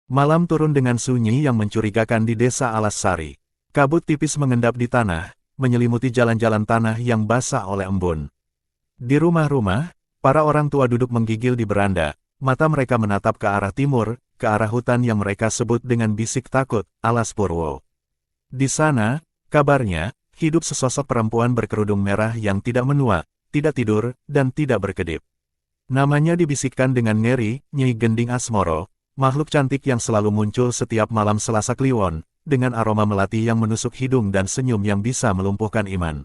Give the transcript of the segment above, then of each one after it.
Malam turun dengan sunyi yang mencurigakan di desa Alas Sari. Kabut tipis mengendap di tanah, menyelimuti jalan-jalan tanah yang basah oleh embun. Di rumah-rumah, para orang tua duduk menggigil di beranda, mata mereka menatap ke arah timur, ke arah hutan yang mereka sebut dengan bisik takut, Alas Purwo. Di sana, kabarnya, hidup sesosok perempuan berkerudung merah yang tidak menua, tidak tidur, dan tidak berkedip. Namanya dibisikkan dengan ngeri, Nyi Gending Asmoro, makhluk cantik yang selalu muncul setiap malam Selasa Kliwon, dengan aroma melati yang menusuk hidung dan senyum yang bisa melumpuhkan iman.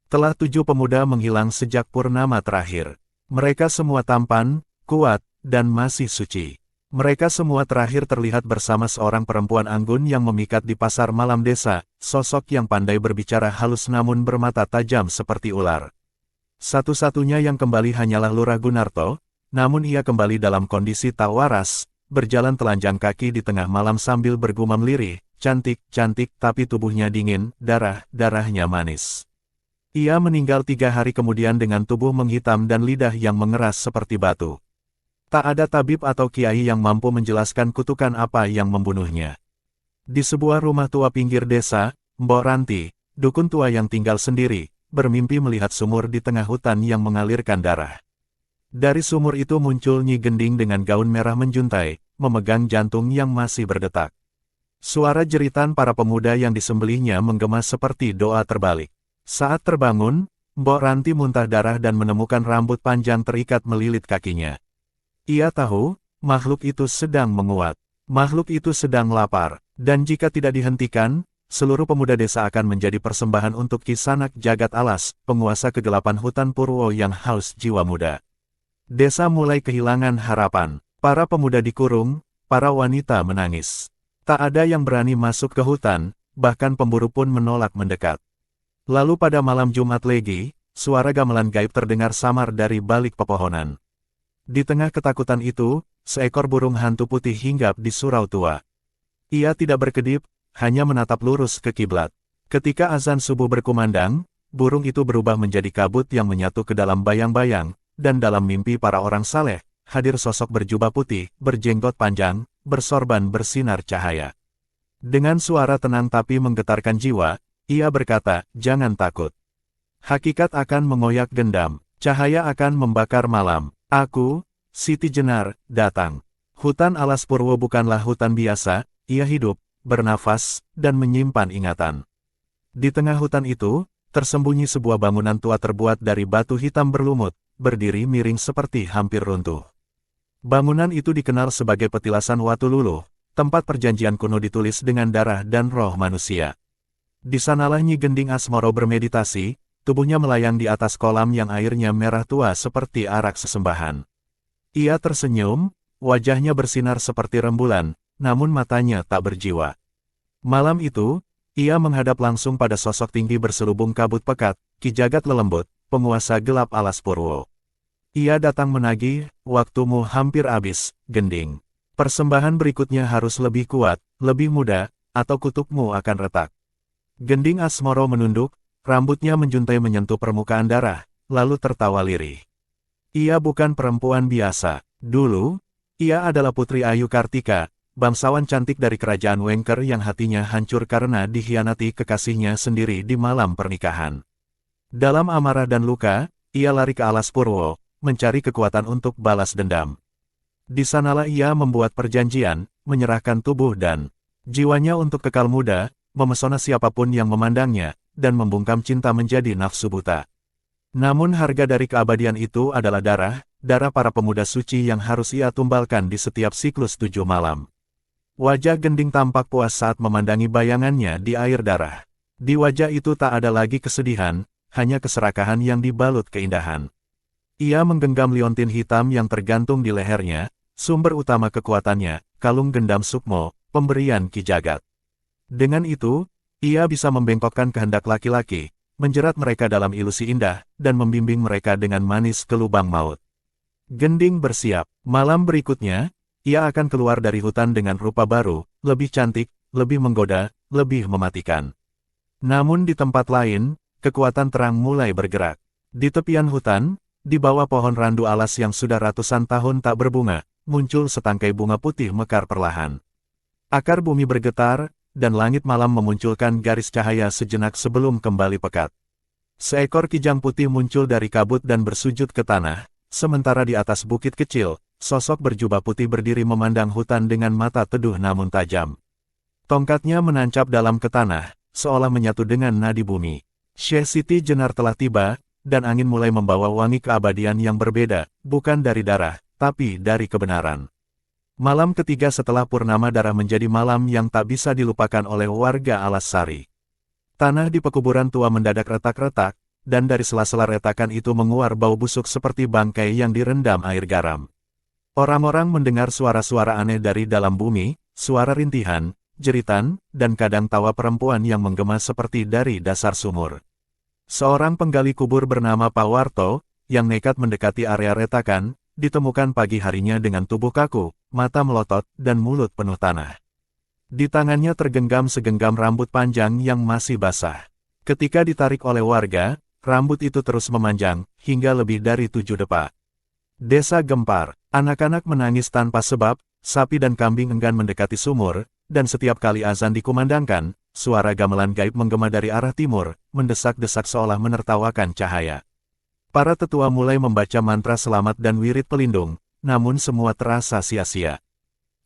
Telah 7 pemuda menghilang sejak purnama terakhir. Mereka semua tampan, kuat, dan masih suci. Mereka semua terakhir terlihat bersama seorang perempuan anggun yang memikat di pasar malam desa, sosok yang pandai berbicara halus namun bermata tajam seperti ular. Satu-satunya yang kembali hanyalah Lurah Gunarto, namun ia kembali dalam kondisi tak waras, berjalan telanjang kaki di tengah malam sambil bergumam lirih, cantik, tapi tubuhnya dingin, darahnya manis. Ia meninggal 3 hari kemudian dengan tubuh menghitam dan lidah yang mengeras seperti batu. Tak ada tabib atau kiai yang mampu menjelaskan kutukan apa yang membunuhnya. Di sebuah rumah tua pinggir desa, Mbok Ranti, dukun tua yang tinggal sendiri, bermimpi melihat sumur di tengah hutan yang mengalirkan darah. Dari sumur itu muncul Nyi Gending dengan gaun merah menjuntai, memegang jantung yang masih berdetak. Suara jeritan para pemuda yang disembelihnya menggema seperti doa terbalik. Saat terbangun, Mbok Ranti muntah darah dan menemukan rambut panjang terikat melilit kakinya. Ia tahu, makhluk itu sedang menguat. Makhluk itu sedang lapar, dan jika tidak dihentikan, seluruh pemuda desa akan menjadi persembahan untuk Kisanak Jagat Alas, penguasa kegelapan hutan Purwo yang haus jiwa muda. Desa mulai kehilangan harapan. Para pemuda dikurung, para wanita menangis. Tak ada yang berani masuk ke hutan, bahkan pemburu pun menolak mendekat. Lalu pada malam Jumat Legi, suara gamelan gaib terdengar samar dari balik pepohonan. Di tengah ketakutan itu, seekor burung hantu putih hinggap di surau tua. Ia tidak berkedip, hanya menatap lurus ke kiblat. Ketika azan subuh berkumandang, burung itu berubah menjadi kabut yang menyatu ke dalam bayang-bayang, dan dalam mimpi para orang saleh, hadir sosok berjubah putih, berjenggot panjang, bersorban bersinar cahaya. Dengan suara tenang tapi menggetarkan jiwa, ia berkata, "Jangan takut. Hakikat akan mengoyak gendam, cahaya akan membakar malam. Aku, Siti Jenar, datang." Hutan Alas Purwo bukanlah hutan biasa, ia hidup, bernafas, dan menyimpan ingatan. Di tengah hutan itu, tersembunyi sebuah bangunan tua terbuat dari batu hitam berlumut, berdiri miring seperti hampir runtuh. Bangunan itu dikenal sebagai petilasan Watu Luluh, tempat perjanjian kuno ditulis dengan darah dan roh manusia. Di sanalah Nyi Gending Asmoro bermeditasi, tubuhnya melayang di atas kolam yang airnya merah tua seperti arak sesembahan. Ia tersenyum, wajahnya bersinar seperti rembulan, namun matanya tak berjiwa. Malam itu, ia menghadap langsung pada sosok tinggi berselubung kabut pekat, Ki Jagat Lelembut, penguasa gelap Alas Purwo. Ia datang menagih, "Waktumu hampir habis, Gending. Persembahan berikutnya harus lebih kuat, lebih muda, atau kutubmu akan retak." Gending Asmoro menunduk, rambutnya menjuntai menyentuh permukaan darah, lalu tertawa lirih. Ia bukan perempuan biasa. Dulu, ia adalah Putri Ayu Kartika, bangsawan cantik dari kerajaan Wengker yang hatinya hancur karena dikhianati kekasihnya sendiri di malam pernikahan. Dalam amarah dan luka, ia lari ke Alas Purwo, mencari kekuatan untuk balas dendam. Di sanalah ia membuat perjanjian, menyerahkan tubuh dan jiwanya untuk kekal muda, memesona siapapun yang memandangnya, dan membungkam cinta menjadi nafsu buta. Namun harga dari keabadian itu adalah darah para pemuda suci yang harus ia tumbalkan di setiap siklus 7 malam. Wajah Gending tampak puas saat memandangi bayangannya di air darah. Di wajah itu tak ada lagi kesedihan, hanya keserakahan yang dibalut keindahan. Ia menggenggam liontin hitam yang tergantung di lehernya, sumber utama kekuatannya, kalung gendam sukmo, pemberian Ki Jagat. Dengan itu, ia bisa membengkokkan kehendak laki-laki, menjerat mereka dalam ilusi indah, dan membimbing mereka dengan manis ke lubang maut. Gending bersiap. Malam berikutnya, ia akan keluar dari hutan dengan rupa baru, lebih cantik, lebih menggoda, lebih mematikan. Namun di tempat lain, kekuatan terang mulai bergerak. Di tepian hutan, di bawah pohon randu alas yang sudah ratusan tahun tak berbunga, muncul setangkai bunga putih mekar perlahan. Akar bumi bergetar, dan langit malam memunculkan garis cahaya sejenak sebelum kembali pekat. Seekor kijang putih muncul dari kabut dan bersujud ke tanah, sementara di atas bukit kecil, sosok berjubah putih berdiri memandang hutan dengan mata teduh namun tajam. Tongkatnya menancap dalam ke tanah, seolah menyatu dengan nadi bumi. Syekh Siti Jenar telah tiba, dan angin mulai membawa wangi keabadian yang berbeda, bukan dari darah, tapi dari kebenaran. Malam ketiga setelah purnama darah menjadi malam yang tak bisa dilupakan oleh warga Alas Sari. Tanah di pekuburan tua mendadak retak-retak, dan dari sela-sela retakan itu menguar bau busuk seperti bangkai yang direndam air garam. Orang-orang mendengar suara-suara aneh dari dalam bumi, suara rintihan, jeritan, dan kadang tawa perempuan yang menggema seperti dari dasar sumur. Seorang penggali kubur bernama Pak Warto, yang nekat mendekati area retakan, ditemukan pagi harinya dengan tubuh kaku, mata melotot, dan mulut penuh tanah. Di tangannya tergenggam segenggam rambut panjang yang masih basah. Ketika ditarik oleh warga, rambut itu terus memanjang, hingga lebih dari 7 depa. Desa gempar, anak-anak menangis tanpa sebab, sapi dan kambing enggan mendekati sumur, dan setiap kali azan dikumandangkan, suara gamelan gaib menggema dari arah timur, mendesak-desak seolah menertawakan cahaya. Para tetua mulai membaca mantra selamat dan wirid pelindung, namun semua terasa sia-sia.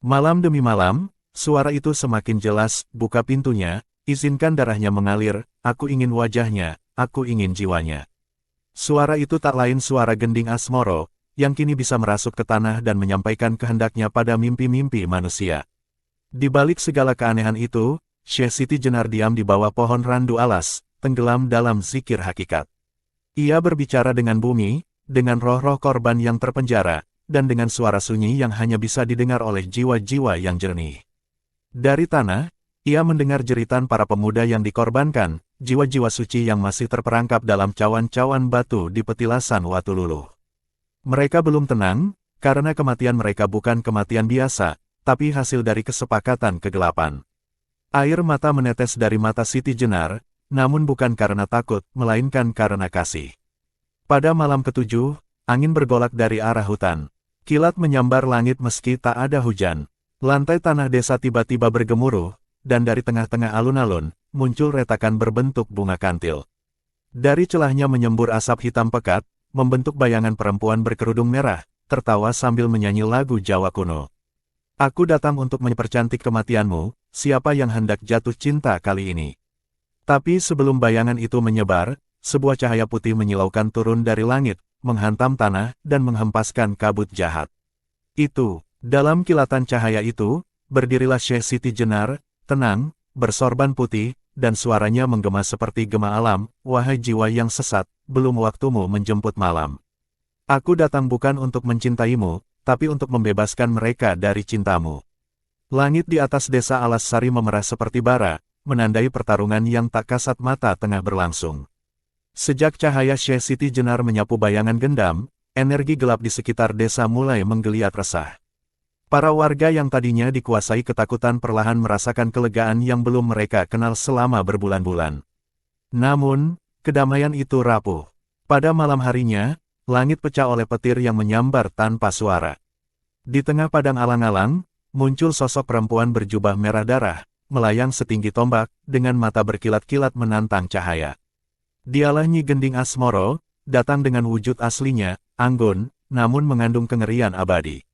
Malam demi malam, suara itu semakin jelas, buka pintunya, izinkan darahnya mengalir, aku ingin wajahnya, aku ingin jiwanya. Suara itu tak lain suara Gending Asmoro, yang kini bisa merasuk ke tanah dan menyampaikan kehendaknya pada mimpi-mimpi manusia. Di balik segala keanehan itu, Syekh Siti Jenar diam di bawah pohon randu alas, tenggelam dalam zikir hakikat. Ia berbicara dengan bumi, dengan roh-roh korban yang terpenjara, dan dengan suara sunyi yang hanya bisa didengar oleh jiwa-jiwa yang jernih. Dari tanah, ia mendengar jeritan para pemuda yang dikorbankan, jiwa-jiwa suci yang masih terperangkap dalam cawan-cawan batu di petilasan Watululuh. Mereka belum tenang, karena kematian mereka bukan kematian biasa, tapi hasil dari kesepakatan kegelapan. Air mata menetes dari mata Siti Jenar, namun bukan karena takut, melainkan karena kasih. Pada malam ketujuh, angin bergolak dari arah hutan. Kilat menyambar langit meski tak ada hujan. Lantai tanah desa tiba-tiba bergemuruh, dan dari tengah-tengah alun-alun, muncul retakan berbentuk bunga kantil. Dari celahnya menyembur asap hitam pekat, membentuk bayangan perempuan berkerudung merah, tertawa sambil menyanyi lagu Jawa kuno. Aku datang untuk mempercantik kematianmu, siapa yang hendak jatuh cinta kali ini? Tapi sebelum bayangan itu menyebar, sebuah cahaya putih menyilaukan turun dari langit, menghantam tanah, dan menghempaskan kabut jahat. Dalam kilatan cahaya itu, berdirilah Syekh Siti Jenar, tenang, bersorban putih, dan suaranya menggema seperti gema alam, wahai jiwa yang sesat, belum waktumu menjemput malam. Aku datang bukan untuk mencintaimu, tapi untuk membebaskan mereka dari cintamu. Langit di atas desa Alas Sari memerah seperti bara, menandai pertarungan yang tak kasat mata tengah berlangsung. Sejak cahaya Syekh Siti Jenar menyapu bayangan gendam, energi gelap di sekitar desa mulai menggeliat resah. Para warga yang tadinya dikuasai ketakutan perlahan merasakan kelegaan yang belum mereka kenal selama berbulan-bulan. Namun, kedamaian itu rapuh. Pada malam harinya, langit pecah oleh petir yang menyambar tanpa suara. Di tengah padang alang-alang, muncul sosok perempuan berjubah merah darah, melayang setinggi tombak, dengan mata berkilat-kilat menantang cahaya. Dialah Nyi Gending Asmoro, datang dengan wujud aslinya, anggun, namun mengandung kengerian abadi.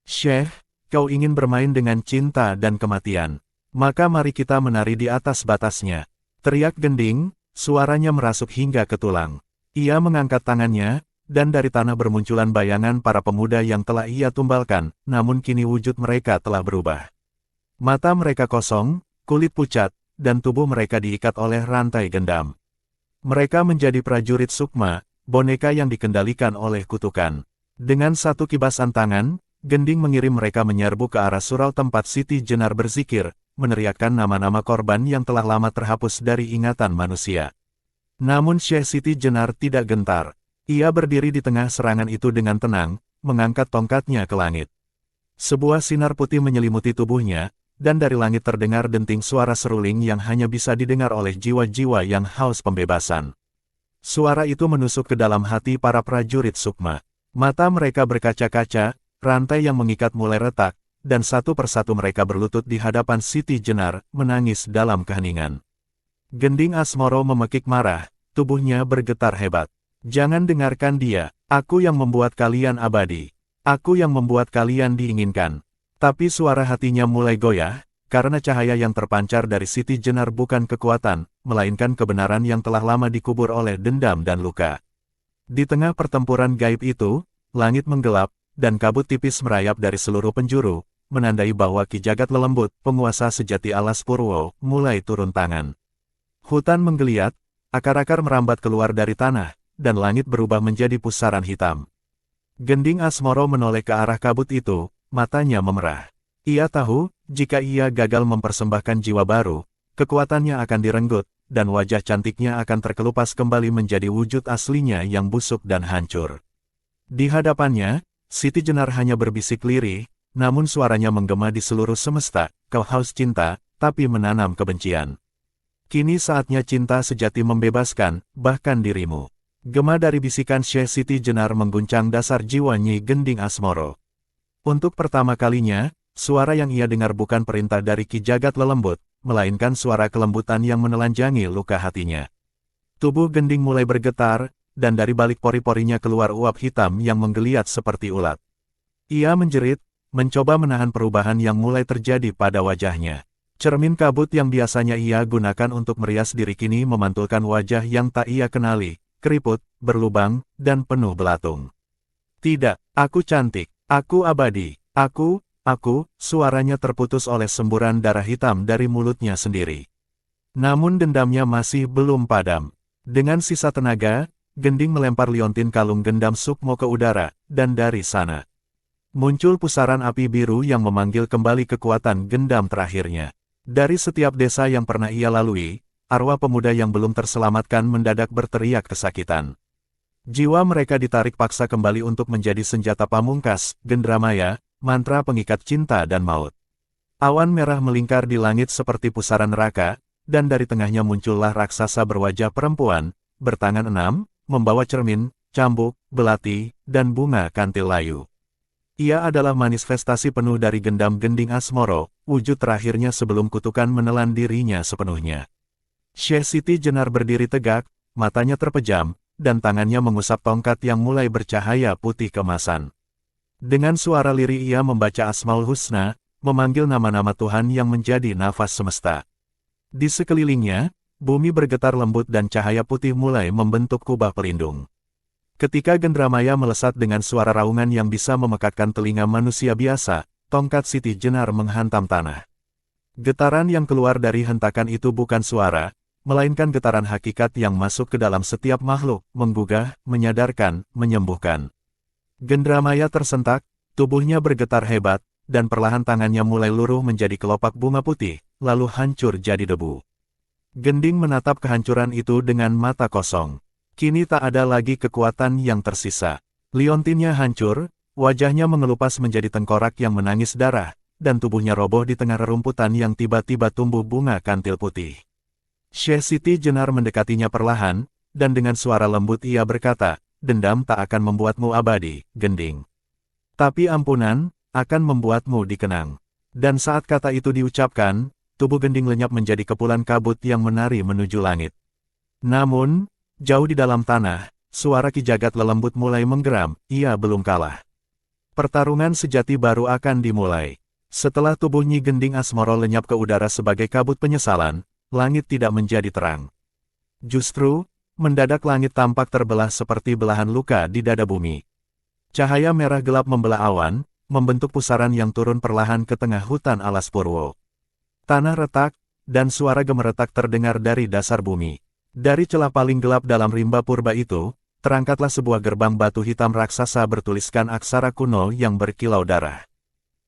Syekh, kau ingin bermain dengan cinta dan kematian. Maka mari kita menari di atas batasnya. Teriak Gending, suaranya merasuk hingga ke tulang. Ia mengangkat tangannya, dan dari tanah bermunculan bayangan para pemuda yang telah ia tumbalkan, namun kini wujud mereka telah berubah. Mata mereka kosong, kulit pucat, dan tubuh mereka diikat oleh rantai gendam. Mereka menjadi prajurit sukma, boneka yang dikendalikan oleh kutukan. Dengan satu kibasan tangan, Gending mengirim mereka menyerbu ke arah surau tempat Siti Jenar berzikir, meneriakkan nama-nama korban yang telah lama terhapus dari ingatan manusia. Namun Syekh Siti Jenar tidak gentar. Ia berdiri di tengah serangan itu dengan tenang, mengangkat tongkatnya ke langit. Sebuah sinar putih menyelimuti tubuhnya, dan dari langit terdengar denting suara seruling yang hanya bisa didengar oleh jiwa-jiwa yang haus pembebasan. Suara itu menusuk ke dalam hati para prajurit sukma. Mata mereka berkaca-kaca, rantai yang mengikat mulai retak, dan satu persatu mereka berlutut di hadapan Siti Jenar, menangis dalam keheningan. Gending Asmoro memekik marah, tubuhnya bergetar hebat. Jangan dengarkan dia, aku yang membuat kalian abadi. Aku yang membuat kalian diinginkan. Tapi suara hatinya mulai goyah, karena cahaya yang terpancar dari Siti Jenar bukan kekuatan, melainkan kebenaran yang telah lama dikubur oleh dendam dan luka. Di tengah pertempuran gaib itu, langit menggelap, dan kabut tipis merayap dari seluruh penjuru, menandai bahwa Ki Jagat Lelembut, penguasa sejati alas Purwo, mulai turun tangan. Hutan menggeliat, akar-akar merambat keluar dari tanah, dan langit berubah menjadi pusaran hitam. Gending Asmoro menoleh ke arah kabut itu, matanya memerah. Ia tahu, jika ia gagal mempersembahkan jiwa baru, kekuatannya akan direnggut, dan wajah cantiknya akan terkelupas kembali menjadi wujud aslinya yang busuk dan hancur. Di hadapannya, Siti Jenar hanya berbisik lirih, namun suaranya menggema di seluruh semesta, kau haus cinta, tapi menanam kebencian. Kini saatnya cinta sejati membebaskan, bahkan dirimu. Gema dari bisikan Syekh Siti Jenar mengguncang dasar jiwa Nyi Gending Asmoro. Untuk pertama kalinya, suara yang ia dengar bukan perintah dari Ki Jagat Lelembut, melainkan suara kelembutan yang menelanjangi luka hatinya. Tubuh Gending mulai bergetar, dan dari balik pori-porinya keluar uap hitam yang menggeliat seperti ulat. Ia menjerit, mencoba menahan perubahan yang mulai terjadi pada wajahnya. Cermin kabut yang biasanya ia gunakan untuk merias diri kini memantulkan wajah yang tak ia kenali. Keriput, berlubang, dan penuh belatung. Tidak, aku cantik, aku abadi, aku, suaranya terputus oleh semburan darah hitam dari mulutnya sendiri. Namun dendamnya masih belum padam. Dengan sisa tenaga, Gending melempar liontin kalung gendam Sukmo ke udara, dan dari sana muncul pusaran api biru yang memanggil kembali kekuatan gendam terakhirnya. Dari setiap desa yang pernah ia lalui, arwah pemuda yang belum terselamatkan mendadak berteriak kesakitan. Jiwa mereka ditarik paksa kembali untuk menjadi senjata pamungkas, Gendramaya, mantra pengikat cinta dan maut. Awan merah melingkar di langit seperti pusaran neraka, dan dari tengahnya muncullah raksasa berwajah perempuan, bertangan 6, membawa cermin, cambuk, belati, dan bunga kantil layu. Ia adalah manifestasi penuh dari gendam Gending Asmoro, wujud terakhirnya sebelum kutukan menelan dirinya sepenuhnya. Syekh Siti Jenar berdiri tegak, matanya terpejam, dan tangannya mengusap tongkat yang mulai bercahaya putih kemasan. Dengan suara lirih ia membaca Asmaul Husna, memanggil nama-nama Tuhan yang menjadi nafas semesta. Di sekelilingnya, bumi bergetar lembut dan cahaya putih mulai membentuk kubah pelindung. Ketika Gendramaya melesat dengan suara raungan yang bisa memekakkan telinga manusia biasa, tongkat Siti Jenar menghantam tanah. Getaran yang keluar dari hentakan itu bukan suara, melainkan getaran hakikat yang masuk ke dalam setiap makhluk, menggugah, menyadarkan, menyembuhkan. Gendramaya tersentak, tubuhnya bergetar hebat, dan perlahan tangannya mulai luruh menjadi kelopak bunga putih, lalu hancur jadi debu. Gending menatap kehancuran itu dengan mata kosong. Kini tak ada lagi kekuatan yang tersisa. Liontinnya hancur, wajahnya mengelupas menjadi tengkorak yang menangis darah, dan tubuhnya roboh di tengah rerumputan yang tiba-tiba tumbuh bunga kantil putih. Syekh Siti Jenar mendekatinya perlahan, dan dengan suara lembut ia berkata, dendam tak akan membuatmu abadi, Gending. Tapi ampunan, akan membuatmu dikenang. Dan saat kata itu diucapkan, tubuh Gending lenyap menjadi kepulan kabut yang menari menuju langit. Namun, jauh di dalam tanah, suara Ki Jagat Lelembut mulai menggeram, ia belum kalah. Pertarungan sejati baru akan dimulai. Setelah tubuh Nyi Gending Asmoro lenyap ke udara sebagai kabut penyesalan, langit tidak menjadi terang. Justru, mendadak langit tampak terbelah seperti belahan luka di dada bumi. Cahaya merah gelap membelah awan, membentuk pusaran yang turun perlahan ke tengah hutan alas Purwo. Tanah retak, dan suara gemeretak terdengar dari dasar bumi. Dari celah paling gelap dalam rimba purba itu, terangkatlah sebuah gerbang batu hitam raksasa bertuliskan aksara kuno yang berkilau darah.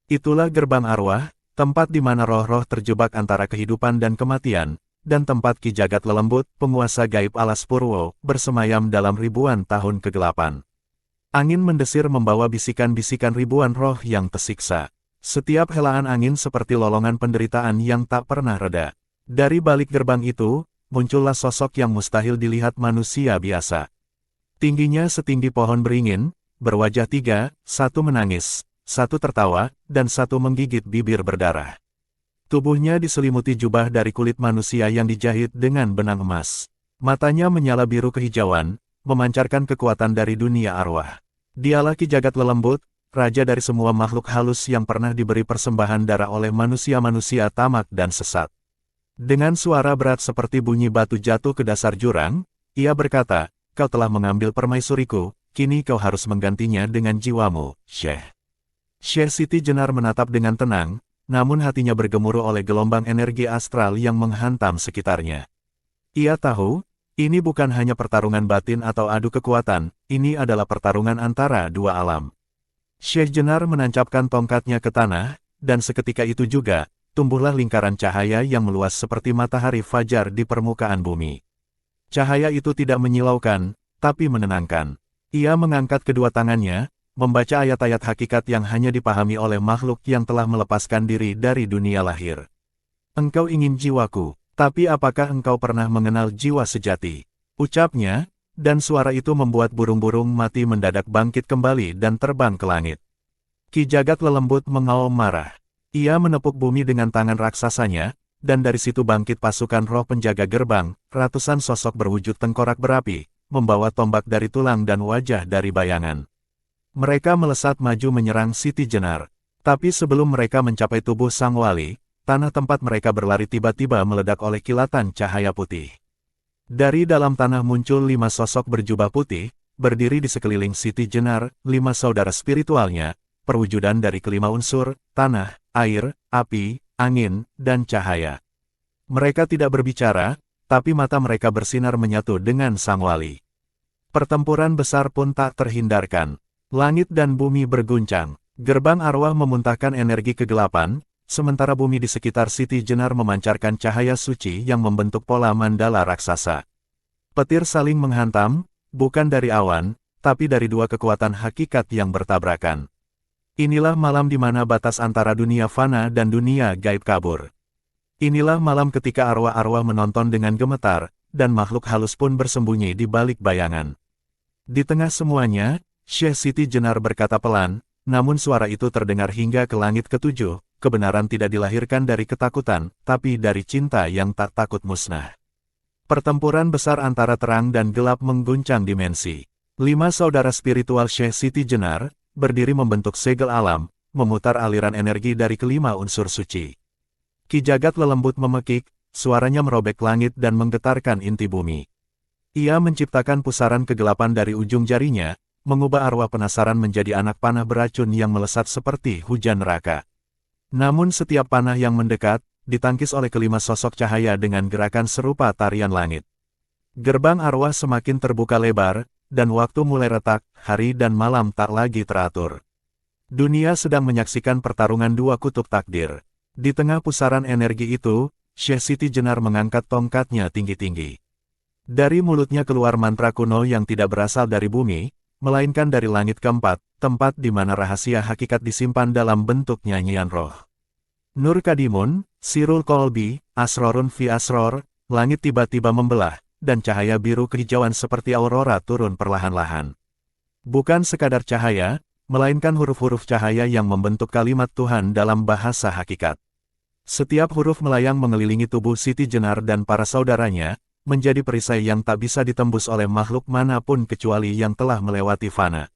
Itulah gerbang arwah, tempat di mana roh-roh terjebak antara kehidupan dan kematian, dan tempat Ki Jagat Lelembut, penguasa gaib alas Purwo, bersemayam dalam ribuan tahun kegelapan. Angin mendesir membawa bisikan-bisikan ribuan roh yang tersiksa. Setiap helaan angin seperti lolongan penderitaan yang tak pernah reda. Dari balik gerbang itu, muncullah sosok yang mustahil dilihat manusia biasa. Tingginya setinggi pohon beringin, berwajah 3, satu menangis, satu tertawa, dan satu menggigit bibir berdarah. Tubuhnya diselimuti jubah dari kulit manusia yang dijahit dengan benang emas. Matanya menyala biru kehijauan, memancarkan kekuatan dari dunia arwah. Dialah Ki Jagat Lelembut, raja dari semua makhluk halus yang pernah diberi persembahan darah oleh manusia-manusia tamak dan sesat. Dengan suara berat seperti bunyi batu jatuh ke dasar jurang, ia berkata, "Kau telah mengambil permaisuriku, kini kau harus menggantinya dengan jiwamu, Syekh." Syekh Siti Jenar menatap dengan tenang, namun hatinya bergemuruh oleh gelombang energi astral yang menghantam sekitarnya. Ia tahu, ini bukan hanya pertarungan batin atau adu kekuatan, ini adalah pertarungan antara dua alam. Syekh Jenar menancapkan tongkatnya ke tanah, dan seketika itu juga, tumbuhlah lingkaran cahaya yang meluas seperti matahari fajar di permukaan bumi. Cahaya itu tidak menyilaukan, tapi menenangkan. Ia mengangkat kedua tangannya, membaca ayat-ayat hakikat yang hanya dipahami oleh makhluk yang telah melepaskan diri dari dunia lahir. "Engkau ingin jiwaku, tapi apakah engkau pernah mengenal jiwa sejati?" ucapnya, dan suara itu membuat burung-burung mati mendadak bangkit kembali dan terbang ke langit. Ki Jagat Lelembut mengaum marah. Ia menepuk bumi dengan tangan raksasanya, dan dari situ bangkit pasukan roh penjaga gerbang, ratusan sosok berwujud tengkorak berapi, membawa tombak dari tulang dan wajah dari bayangan. Mereka melesat maju menyerang Siti Jenar. Tapi sebelum mereka mencapai tubuh sang wali, tanah tempat mereka berlari tiba-tiba meledak oleh kilatan cahaya putih. Dari dalam tanah muncul 5 sosok berjubah putih, berdiri di sekeliling Siti Jenar, 5 saudara spiritualnya, perwujudan dari kelima unsur, tanah, air, api, angin, dan cahaya. Mereka tidak berbicara, tapi mata mereka bersinar menyatu dengan sang wali. Pertempuran besar pun tak terhindarkan. Langit dan bumi berguncang. Gerbang arwah memuntahkan energi kegelapan, sementara bumi di sekitar Siti Jenar memancarkan cahaya suci yang membentuk pola mandala raksasa. Petir saling menghantam, bukan dari awan, tapi dari dua kekuatan hakikat yang bertabrakan. Inilah malam di mana batas antara dunia fana dan dunia gaib kabur. Inilah malam ketika arwah-arwah menonton dengan gemetar, dan makhluk halus pun bersembunyi di balik bayangan. Di tengah semuanya, Syekh Siti Jenar berkata pelan, namun suara itu terdengar hingga ke langit ketujuh, kebenaran tidak dilahirkan dari ketakutan, tapi dari cinta yang tak takut musnah. Pertempuran besar antara terang dan gelap mengguncang dimensi. 5 saudara spiritual Syekh Siti Jenar, berdiri membentuk segel alam, memutar aliran energi dari kelima unsur suci. Ki Jagat Lelembut memekik, suaranya merobek langit dan menggetarkan inti bumi. Ia menciptakan pusaran kegelapan dari ujung jarinya, mengubah arwah penasaran menjadi anak panah beracun yang melesat seperti hujan neraka. Namun setiap panah yang mendekat, ditangkis oleh kelima sosok cahaya dengan gerakan serupa tarian langit. Gerbang arwah semakin terbuka lebar, dan waktu mulai retak, hari dan malam tak lagi teratur. Dunia sedang menyaksikan pertarungan dua kutub takdir. Di tengah pusaran energi itu, Syekh Siti Jenar mengangkat tongkatnya tinggi-tinggi. Dari mulutnya keluar mantra kuno yang tidak berasal dari bumi, melainkan dari langit keempat, tempat di mana rahasia hakikat disimpan dalam bentuk nyanyian roh. Nur Kadimun, Sirul Kolbi, Asrorun fi Asror, langit tiba-tiba membelah, dan cahaya biru kehijauan seperti aurora turun perlahan-lahan. Bukan sekadar cahaya, melainkan huruf-huruf cahaya yang membentuk kalimat Tuhan dalam bahasa hakikat. Setiap huruf melayang mengelilingi tubuh Siti Jenar dan para saudaranya, menjadi perisai yang tak bisa ditembus oleh makhluk manapun kecuali yang telah melewati fana.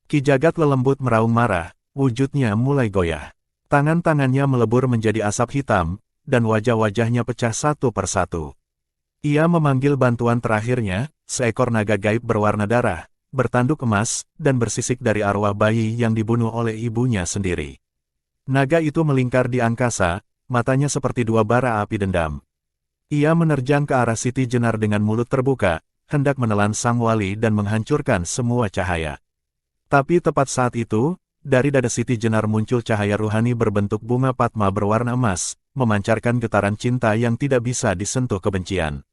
Ki Jagat Lelembut meraung marah, wujudnya mulai goyah. Tangan-tangannya melebur menjadi asap hitam, dan wajah-wajahnya pecah satu persatu. Ia memanggil bantuan terakhirnya, seekor naga gaib berwarna darah, bertanduk emas, dan bersisik dari arwah bayi yang dibunuh oleh ibunya sendiri. Naga itu melingkar di angkasa, matanya seperti dua bara api dendam. Ia menerjang ke arah Siti Jenar dengan mulut terbuka, hendak menelan sang wali dan menghancurkan semua cahaya. Tapi tepat saat itu, dari dada Siti Jenar muncul cahaya ruhani berbentuk bunga Padma berwarna emas, memancarkan getaran cinta yang tidak bisa disentuh kebencian.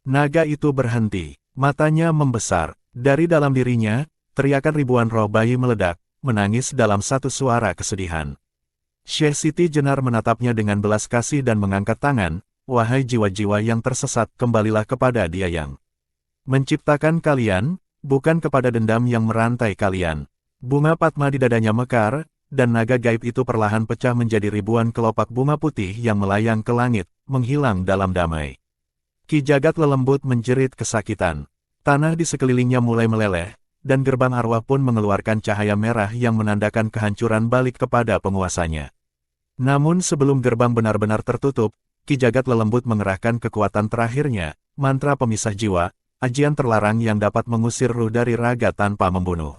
Naga itu berhenti, matanya membesar. Dari dalam dirinya, teriakan ribuan roh bayi meledak, menangis dalam satu suara kesedihan. Syekh Siti Jenar menatapnya dengan belas kasih dan mengangkat tangan, "Wahai jiwa-jiwa yang tersesat, kembalilah kepada Dia yang menciptakan kalian, bukan kepada dendam yang merantai kalian." Bunga Padma di dadanya mekar, dan naga gaib itu perlahan pecah menjadi ribuan kelopak bunga putih yang melayang ke langit, menghilang dalam damai. Ki Jagat Lelembut menjerit kesakitan. Tanah di sekelilingnya mulai meleleh, dan gerbang arwah pun mengeluarkan cahaya merah yang menandakan kehancuran balik kepada penguasanya. Namun sebelum gerbang benar-benar tertutup, Ki Jagat Lelembut mengerahkan kekuatan terakhirnya, mantra pemisah jiwa, ajian terlarang yang dapat mengusir ruh dari raga tanpa membunuh.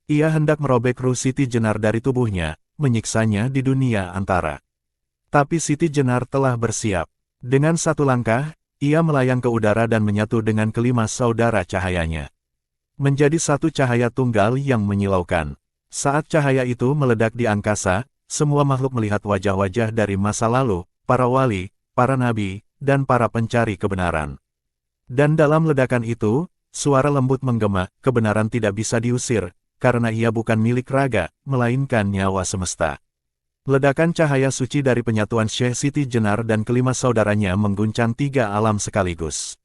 Ia hendak merobek ruh Siti Jenar dari tubuhnya, menyiksanya di dunia antara. Tapi Siti Jenar telah bersiap. Dengan satu langkah, ia melayang ke udara dan menyatu dengan kelima saudara cahayanya. Menjadi satu cahaya tunggal yang menyilaukan. Saat cahaya itu meledak di angkasa, semua makhluk melihat wajah-wajah dari masa lalu, para wali, para nabi, dan para pencari kebenaran. Dan dalam ledakan itu, suara lembut menggema, kebenaran tidak bisa diusir, karena ia bukan milik raga, melainkan nyawa semesta. Ledakan cahaya suci dari penyatuan Syekh Siti Jenar dan kelima saudaranya mengguncang tiga alam sekaligus.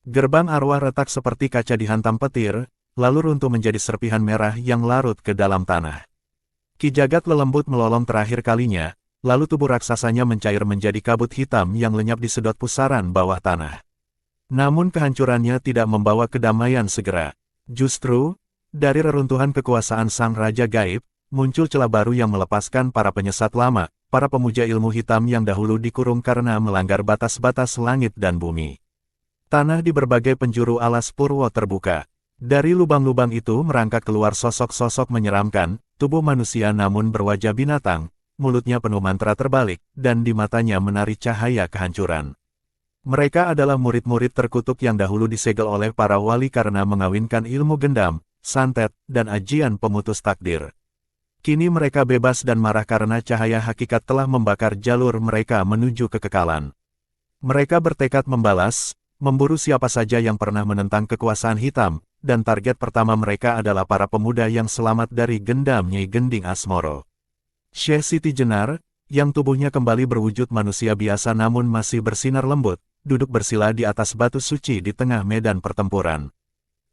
Gerbang arwah retak seperti kaca dihantam petir, lalu runtuh menjadi serpihan merah yang larut ke dalam tanah. Ki Jagat Lelembut melolong terakhir kalinya, lalu tubuh raksasanya mencair menjadi kabut hitam yang lenyap di sedot pusaran bawah tanah. Namun kehancurannya tidak membawa kedamaian segera. Justru, dari reruntuhan kekuasaan Sang Raja Gaib, muncul celah baru yang melepaskan para penyesat lama, para pemuja ilmu hitam yang dahulu dikurung karena melanggar batas-batas langit dan bumi. Tanah di berbagai penjuru alas Purwo terbuka. Dari lubang-lubang itu merangkak keluar sosok-sosok menyeramkan, tubuh manusia namun berwajah binatang, mulutnya penuh mantra terbalik, dan di matanya menari cahaya kehancuran. Mereka adalah murid-murid terkutuk yang dahulu disegel oleh para wali karena mengawinkan ilmu gendam, santet, dan ajian pemutus takdir. Kini mereka bebas dan marah karena cahaya hakikat telah membakar jalur mereka menuju kekekalan. Mereka bertekad membalas, memburu siapa saja yang pernah menentang kekuasaan hitam, dan target pertama mereka adalah para pemuda yang selamat dari gendam Nyai Gending Asmoro. Syekh Siti Jenar, yang tubuhnya kembali berwujud manusia biasa namun masih bersinar lembut, duduk bersila di atas batu suci di tengah medan pertempuran.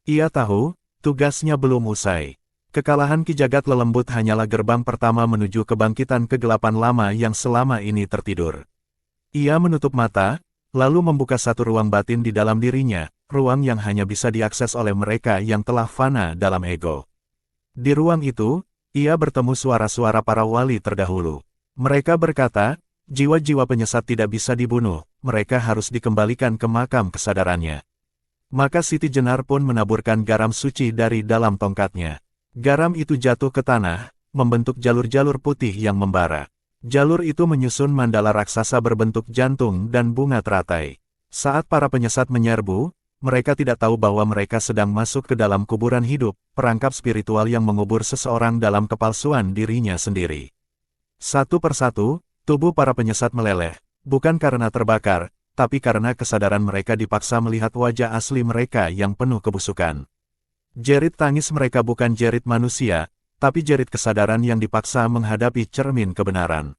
Ia tahu, tugasnya belum usai. Kekalahan Ki Jagat Lelembut hanyalah gerbang pertama menuju kebangkitan kegelapan lama yang selama ini tertidur. Ia menutup mata, lalu membuka satu ruang batin di dalam dirinya, ruang yang hanya bisa diakses oleh mereka yang telah fana dalam ego. Di ruang itu, ia bertemu suara-suara para wali terdahulu. Mereka berkata, jiwa-jiwa penyesat tidak bisa dibunuh, mereka harus dikembalikan ke makam kesadarannya. Maka Siti Jenar pun menaburkan garam suci dari dalam tongkatnya. Garam itu jatuh ke tanah, membentuk jalur-jalur putih yang membara. Jalur itu menyusun mandala raksasa berbentuk jantung dan bunga teratai. Saat para penyesat menyerbu, mereka tidak tahu bahwa mereka sedang masuk ke dalam kuburan hidup, perangkap spiritual yang mengubur seseorang dalam kepalsuan dirinya sendiri. Satu persatu, tubuh para penyesat meleleh, bukan karena terbakar, tapi karena kesadaran mereka dipaksa melihat wajah asli mereka yang penuh kebusukan. Jerit tangis mereka bukan jerit manusia, tapi jerit kesadaran yang dipaksa menghadapi cermin kebenaran.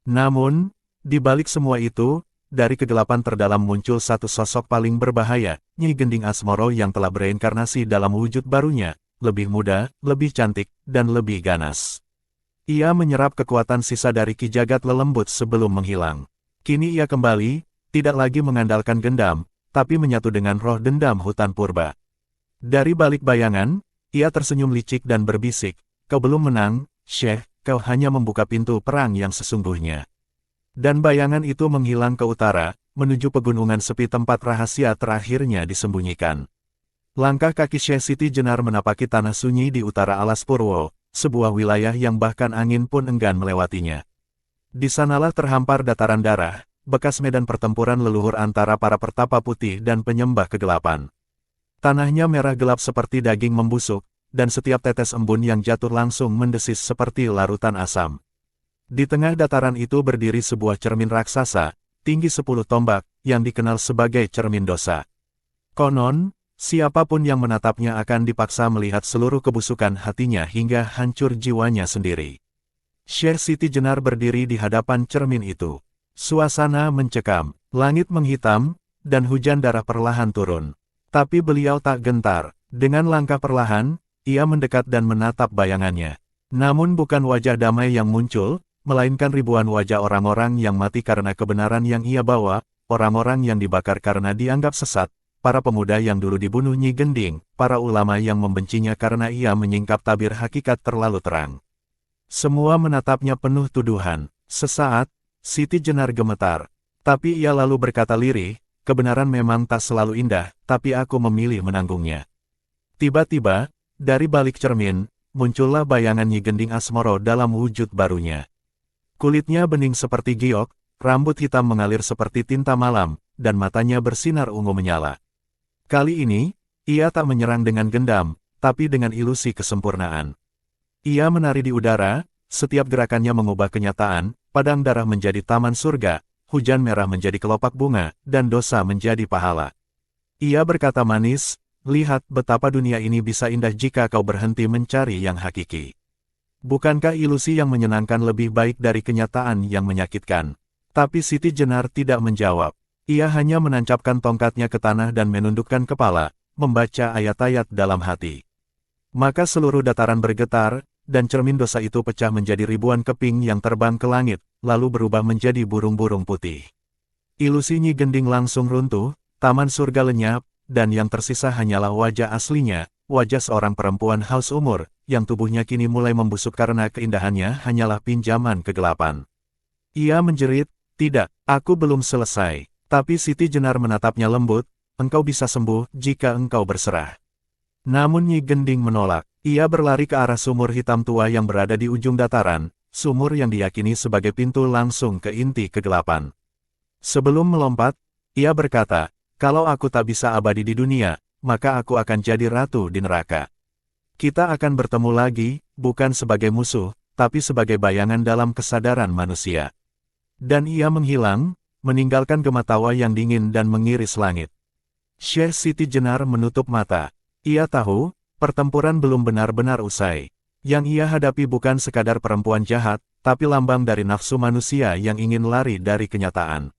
Namun, di balik semua itu, dari kegelapan terdalam muncul satu sosok paling berbahaya, Nyai Gending Asmoro yang telah bereinkarnasi dalam wujud barunya, lebih muda, lebih cantik, dan lebih ganas. Ia menyerap kekuatan sisa dari Ki Jagat Lelembut sebelum menghilang. Kini ia kembali, tidak lagi mengandalkan gendam, tapi menyatu dengan roh dendam hutan purba. Dari balik bayangan, ia tersenyum licik dan berbisik, "Kau belum menang, Syekh, kau hanya membuka pintu perang yang sesungguhnya." Dan bayangan itu menghilang ke utara, menuju pegunungan sepi tempat rahasia terakhirnya disembunyikan. Langkah kaki Syekh Siti Jenar menapaki tanah sunyi di utara alas Purwo, sebuah wilayah yang bahkan angin pun enggan melewatinya. Di sanalah terhampar dataran darah, bekas medan pertempuran leluhur antara para pertapa putih dan penyembah kegelapan. Tanahnya merah gelap seperti daging membusuk, dan setiap tetes embun yang jatuh langsung mendesis seperti larutan asam. Di tengah dataran itu berdiri sebuah cermin raksasa, tinggi 10 tombak, yang dikenal sebagai cermin dosa. Konon, siapapun yang menatapnya akan dipaksa melihat seluruh kebusukan hatinya hingga hancur jiwanya sendiri. Syekh Siti Jenar berdiri di hadapan cermin itu. Suasana mencekam, langit menghitam, dan hujan darah perlahan turun. Tapi beliau tak gentar. Dengan langkah perlahan, ia mendekat dan menatap bayangannya. Namun bukan wajah damai yang muncul, melainkan ribuan wajah orang-orang yang mati karena kebenaran yang ia bawa, orang-orang yang dibakar karena dianggap sesat, para pemuda yang dulu dibunuh Nyi Gending, para ulama yang membencinya karena ia menyingkap tabir hakikat terlalu terang. Semua menatapnya penuh tuduhan. Sesaat, Siti Jenar gemetar. Tapi ia lalu berkata lirih, kebenaran memang tak selalu indah, tapi aku memilih menanggungnya. Tiba-tiba, dari balik cermin, muncullah bayangan Nyi Gending Asmoro dalam wujud barunya. Kulitnya bening seperti giok, rambut hitam mengalir seperti tinta malam, dan matanya bersinar ungu menyala. Kali ini, ia tak menyerang dengan gendam, tapi dengan ilusi kesempurnaan. Ia menari di udara, setiap gerakannya mengubah kenyataan, padang darah menjadi taman surga, hujan merah menjadi kelopak bunga, dan dosa menjadi pahala. Ia berkata manis, lihat betapa dunia ini bisa indah jika kau berhenti mencari yang hakiki. Bukankah ilusi yang menyenangkan lebih baik dari kenyataan yang menyakitkan? Tapi Siti Jenar tidak menjawab. Ia hanya menancapkan tongkatnya ke tanah dan menundukkan kepala, membaca ayat-ayat dalam hati. Maka seluruh dataran bergetar, dan cermin dosa itu pecah menjadi ribuan keping yang terbang ke langit, lalu berubah menjadi burung-burung putih. Ilusi Nyi Gending langsung runtuh, taman surga lenyap, dan yang tersisa hanyalah wajah aslinya, wajah seorang perempuan haus umur, yang tubuhnya kini mulai membusuk karena keindahannya hanyalah pinjaman kegelapan. Ia menjerit, tidak, aku belum selesai. Tapi Siti Jenar menatapnya lembut, engkau bisa sembuh jika engkau berserah. Namun Nyi Gending menolak. Ia berlari ke arah sumur hitam tua yang berada di ujung dataran, sumur yang diyakini sebagai pintu langsung ke inti kegelapan. Sebelum melompat, ia berkata, kalau aku tak bisa abadi di dunia, maka aku akan jadi ratu di neraka. Kita akan bertemu lagi, bukan sebagai musuh, tapi sebagai bayangan dalam kesadaran manusia. Dan ia menghilang, meninggalkan gema tawa yang dingin dan mengiris langit. Syekh Siti Jenar menutup mata. Ia tahu, pertempuran belum benar-benar usai. Yang ia hadapi bukan sekadar perempuan jahat, tapi lambang dari nafsu manusia yang ingin lari dari kenyataan.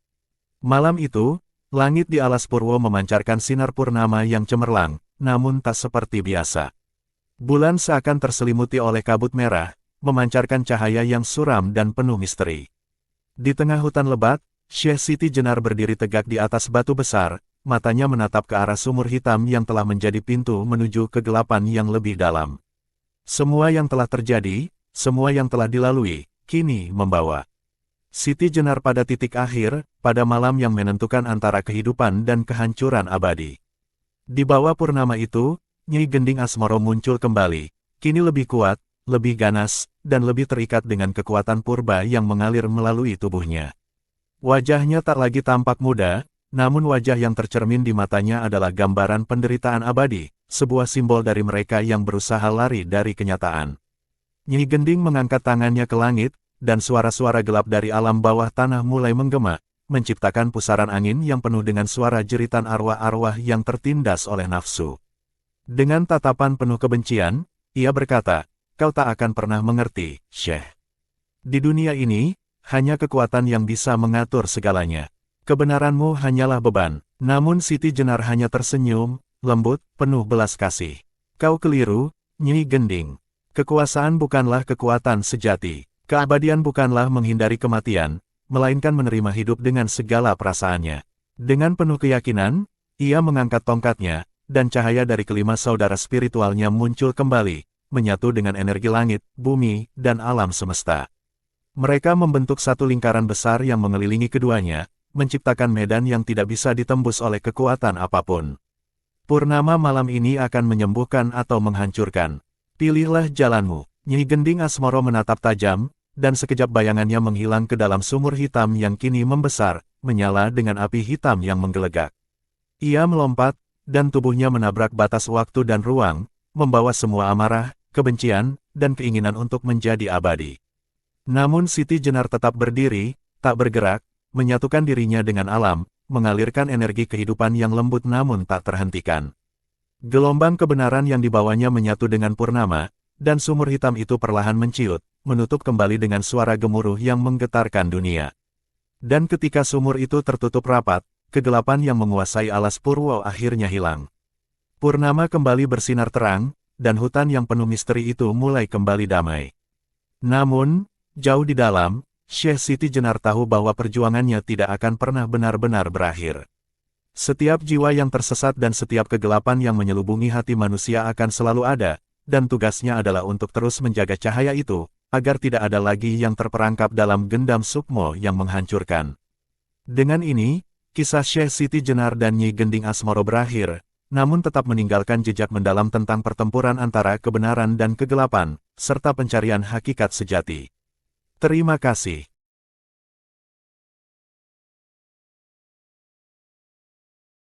Malam itu, langit di alas Purwo memancarkan sinar purnama yang cemerlang, namun tak seperti biasa. Bulan seakan terselimuti oleh kabut merah, memancarkan cahaya yang suram dan penuh misteri. Di tengah hutan lebat, Syekh Siti Jenar berdiri tegak di atas batu besar, matanya menatap ke arah sumur hitam yang telah menjadi pintu menuju kegelapan yang lebih dalam. Semua yang telah terjadi, semua yang telah dilalui, kini membawa Siti Jenar pada titik akhir, pada malam yang menentukan antara kehidupan dan kehancuran abadi. Di bawah purnama itu, Nyi Gending Asmoro muncul kembali, kini lebih kuat, lebih ganas, dan lebih terikat dengan kekuatan purba yang mengalir melalui tubuhnya. Wajahnya tak lagi tampak muda, namun wajah yang tercermin di matanya adalah gambaran penderitaan abadi, sebuah simbol dari mereka yang berusaha lari dari kenyataan. Nyi Gending mengangkat tangannya ke langit, dan suara-suara gelap dari alam bawah tanah mulai menggema, menciptakan pusaran angin yang penuh dengan suara jeritan arwah-arwah yang tertindas oleh nafsu. Dengan tatapan penuh kebencian, ia berkata, kau tak akan pernah mengerti, Syekh. Di dunia ini, hanya kekuatan yang bisa mengatur segalanya. Kebenaranmu hanyalah beban. Namun Siti Jenar hanya tersenyum, lembut, penuh belas kasih. Kau keliru, Nyi Gending. Kekuasaan bukanlah kekuatan sejati. Keabadian bukanlah menghindari kematian, melainkan menerima hidup dengan segala perasaannya. Dengan penuh keyakinan, ia mengangkat tongkatnya, dan cahaya dari kelima saudara spiritualnya muncul kembali, menyatu dengan energi langit, bumi, dan alam semesta. Mereka membentuk satu lingkaran besar yang mengelilingi keduanya, menciptakan medan yang tidak bisa ditembus oleh kekuatan apapun. Purnama malam ini akan menyembuhkan atau menghancurkan. Pilihlah jalanmu. Nyi Gending Asmoro menatap tajam, dan sekejap bayangannya menghilang ke dalam sumur hitam yang kini membesar, menyala dengan api hitam yang menggelegak. Ia melompat, dan tubuhnya menabrak batas waktu dan ruang, membawa semua amarah, kebencian, dan keinginan untuk menjadi abadi. Namun Siti Jenar tetap berdiri, tak bergerak, menyatukan dirinya dengan alam, mengalirkan energi kehidupan yang lembut namun tak terhentikan. Gelombang kebenaran yang dibawanya menyatu dengan purnama, dan sumur hitam itu perlahan menciut, menutup kembali dengan suara gemuruh yang menggetarkan dunia. Dan ketika sumur itu tertutup rapat, kegelapan yang menguasai alas Purwo akhirnya hilang. Purnama kembali bersinar terang, dan hutan yang penuh misteri itu mulai kembali damai. Namun, jauh di dalam, Syekh Siti Jenar tahu bahwa perjuangannya tidak akan pernah benar-benar berakhir. Setiap jiwa yang tersesat dan setiap kegelapan yang menyelubungi hati manusia akan selalu ada, dan tugasnya adalah untuk terus menjaga cahaya itu, agar tidak ada lagi yang terperangkap dalam gendam sukmo yang menghancurkan. Dengan ini, kisah Syekh Siti Jenar dan Nyi Gending Asmoro berakhir, namun tetap meninggalkan jejak mendalam tentang pertempuran antara kebenaran dan kegelapan, serta pencarian hakikat sejati. Terima kasih.